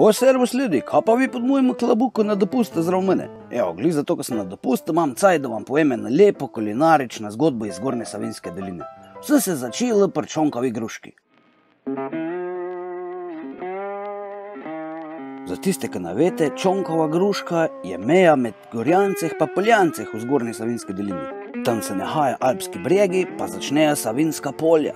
O, servus ljudi, kaj pa vi pod mojim klabuku na dopustu zrav mene? Evo, glih zato, ko sem na dopustu, imam caj, da vam povem eno lepo kulinarično zgodbo iz Zgornje Savinjske doline. Vse se začelo pri Čonkovi gruški. Za tiste, ki ne veste, Čonkova gruška je meja med Gorjancih pa Poljancih v Zgornji Savinjski dolini. Tam se nahaja Alpski bregi, pa začnejo Savinjska polja.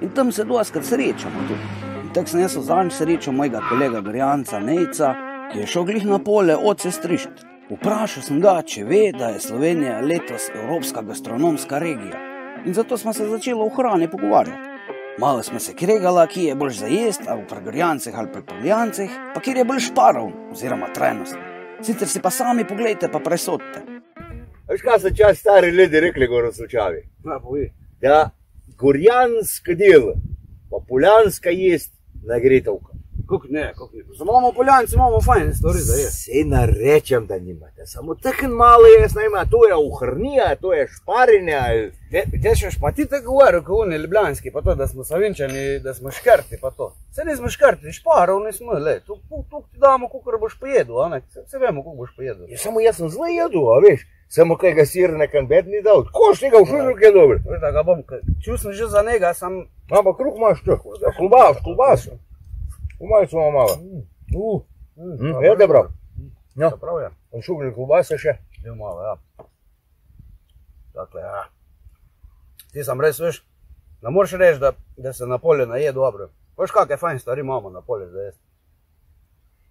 In tam se doskrat srečamo tudi. Tako sem jaz zadnjič srečal mojega kolega Gorjanca Nejca, ki je šel glih na polje oce strišt. Vprašal sem ga, če ve, da je Slovenija letos evropska gastronomska regija. In zato smo se začeli o hrani pogovarjati. Malo smo se kregala, kje je bolj za jest, ali pri Gorjancih ali pri Poljancih, pa kjer je bolj šparov, oziroma trajnostno. Sicer si pa sami poglejte pa presodite. Veš, kaj so čas stari ljudi rekli gor v Sočavi? Ja, povej. Da gorjanska del, pa poljanska jest nagretovka. Kako ne? Imamo Poljanci, imamo fajn stvari za jest. Sej narečem, da nimate. Samo tako malo jaz ne ima, to je uhrnija, to je šparinja. Dešeš, pa ti tako govoril, ko oni ljubljanski, pa to, da smo Savinjčani, da smo škrti, pa to. Se nismo škrti, šparov nismo, le. Tu ti damo, koliko boš pojedel, a ne? Se vemo, koliko boš pojedel. Ja, samo jaz sem zelo jedel, a veš. Samo kaj ga sir nekam bed ni dal. Tako štega v šužnju, kaj je dobro. Veš, da ga bom, čul sem že za njega, sam... Ampak kruh imaš to, kulbaso. Umajcu imamo malo. Je dobro. Ja, prav je. On šugnil kulbase še? Je malo, ja. Dakle, ja. Ti sam res, veš, ne moraš reči, da se na polje naje dobro. Veš, kakaj fajn stvari imamo na polje za jesti.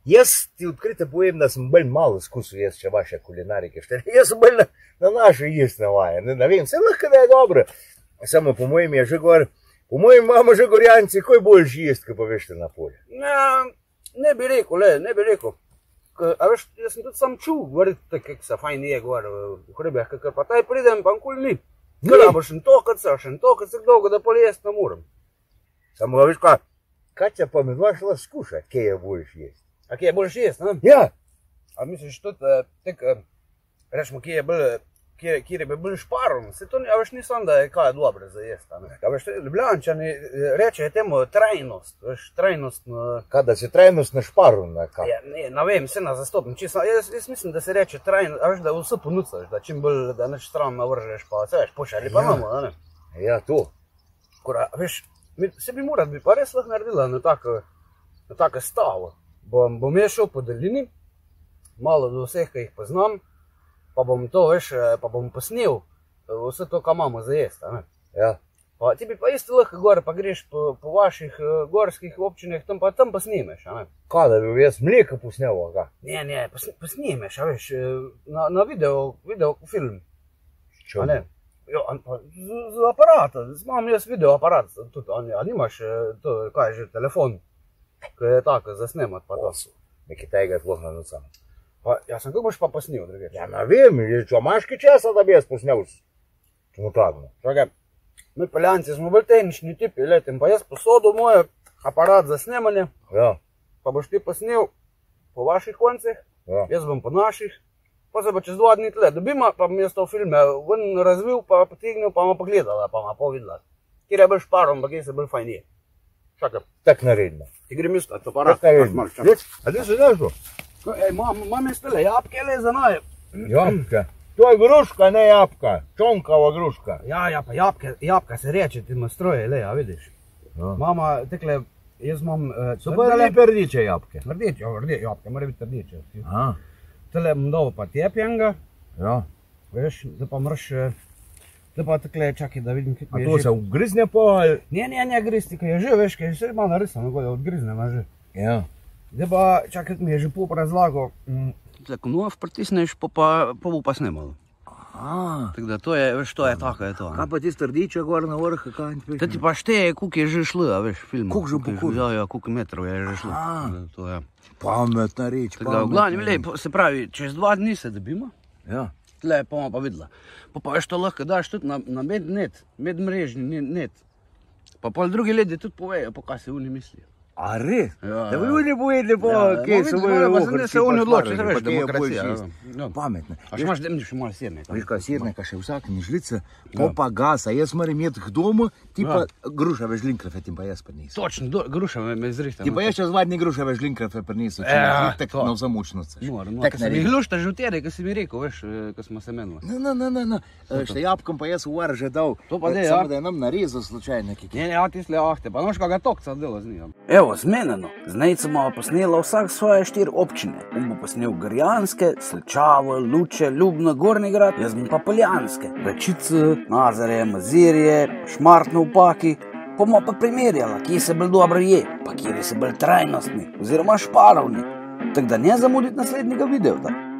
Jaz ti odkrito povem, da sem bolj malo izkusil jesti, če vaše kulinarike štiri. Jaz sem bolj na naše jesti navajen. Ne vem, vse lahko da je dobro. Samo po mojem je že gor, po mojem imamo že Gorjanci, kaj boljši jesti, ko pa veste na polje. Ne bi rekel. A veš, jaz sem tudi sam čul, govorite, kako se fajn je gor v hribih, kakor pa taj pridem, pa nikoli ni. Kada bo še dolgo, da polje jesti ne morem. Samo veš kaj, Katja pa mi dva šla skušati, kje je boljši jesti. A kje je boljši jesti, ne? Ja. A misliš tudi, rečemo, kjer je bolj šparom, se to a veš, nisem, da je kaj dobro za jesti, ne? A veš, Ljubljančani reče temu trajnost, veš, trajnostno... Kaj, da si trajnostno šparom, ne kaj? Ja, ne vem, se nas zastopim, jaz mislim, da se reče trajnost, a veš, da vse ponucaš, da čim bolj, da neč stran navržeš, pa se veš, pošali pa namo, ne? Ja, to. Kora, veš, se bi morat bi pa res lahko naredila na tako stavo. Bom jaz šel po dolini, malo do vseh, ki jih poznam, pa bom to, veš, pa bom posnel vse to, kar imamo za jesti, ne? Ja. Pa ti bi pa isto lahko gor, pa greš po vaših gorskih občinah, tam pa snimeš, a ne? Kaj, da bi jaz mleko posnel, a kaj? Ne, posnimeš, a veš, na video film, a ne? Jo, z aparata, imam jaz video aparat, tudi, a nimaš to, kaj je že, telefon, ki je tako za snemat, pa to. Nekaj tega je zloh na nocam. Pa, jaz sem, kako boš pa posnil, drugeč? Ja, ne vem, če imaš kaj časa, da bi jaz posnel, če mu tagno. Čakaj, mi Poljanci smo bolj tehnični tipi, letem, pa jaz posodil moj aparat za snemanje, ja. Pa boš ti posnel po vaših koncih, ja. Jaz bom po naših, pa se pa čez 2 dni tle dobima, pa mi jaz to filme ven razvil, pa potegnil, pa ima pogledala, pa ima povedala. Kjer je bolj šparom, pa kjer se bolj fajn je. Čakaj. Tak naredno. Ti grem isto, to aparat. Tak naredno. A ti se znaš to? Ej, imam jaz tele jabke, le za naj. Jabke? To je gruška, ne jabka. Čonkova gruška. Ja, pa jabka se reče, ti ima stroje, le, a vidiš. Mama, tekle, jaz imam... So pa lepe rdiče jabke. Rdiče jabke, mora biti rdiče. Tele bom dal pa tepjenga. Ja. Veš, da pa moraš... Da pa takle, čakaj, da vidim, kako je že. A to se ugrizne pa? Ne, gristi, kaj je že, veš, kaj je že malo narisano, da odgriznemo že. Ja. Da pa, čakaj, mi je že pop razlagal. Tako nov pritisneš, pa bo pa snemal. Tako da to je, veš, to je tako, je to. Kaj pa tisto rdiče gor na vrh, kaj? Da ti pa šteje, koliko je že šlo, veš, film. Koliko že pokur? Ja, koliko metrov je že šlo. To je. Pametna reč, pametna. Tako da, v glavnem, se pravi, čez 2 dni se dobimo. Ja. Tle pa pa videla. Pa veš, to lahko daš tudi na medmrežni net. Pa pol drugi ljudje tudi povejo, po kaj se oni mislijo. A res? Ja, Da bi oni povedali, kje so moji rohri. Se oni odločijo, se veš, demokracija. Pametne. A še imaš demni še malo sirne? Veš kaj, sirneka še vsake žlice, pa gasa. Jaz moram imeti k domu, ti pa grušave žlinkrefe, ti pa jaz pa nisem. Točno, gruša me zrihta. Ti pa jaz čez vadni grušave žlinkrefe pa nisem. Tek na vzamočnice. Tek se mi glušta že vtere, ko si mi rekel, veš, ko smo se menili. No. Šte jabkom pa jaz v var že dal. To pa dej, samo da je nam narezal slučajno nekaj. Ne, tisle ahte, pa noš kakega tokca delo z njim. Evo, zmenjeno. Z Nejcem bova posnela vsak svoje 4 občine. On bo posnel Gorjanske, Slčavo, Luče, Ljubno, Gornji Grad, jaz bom pa Poljanske. Rečice, Nazare, Mazirje, Šmartno v Paki. Pa bomo pa primerjala, kje se bolj dobro je, pa kje se bolj trajnostni oziroma šparovni. Tako da ne zamuditi naslednjega videa.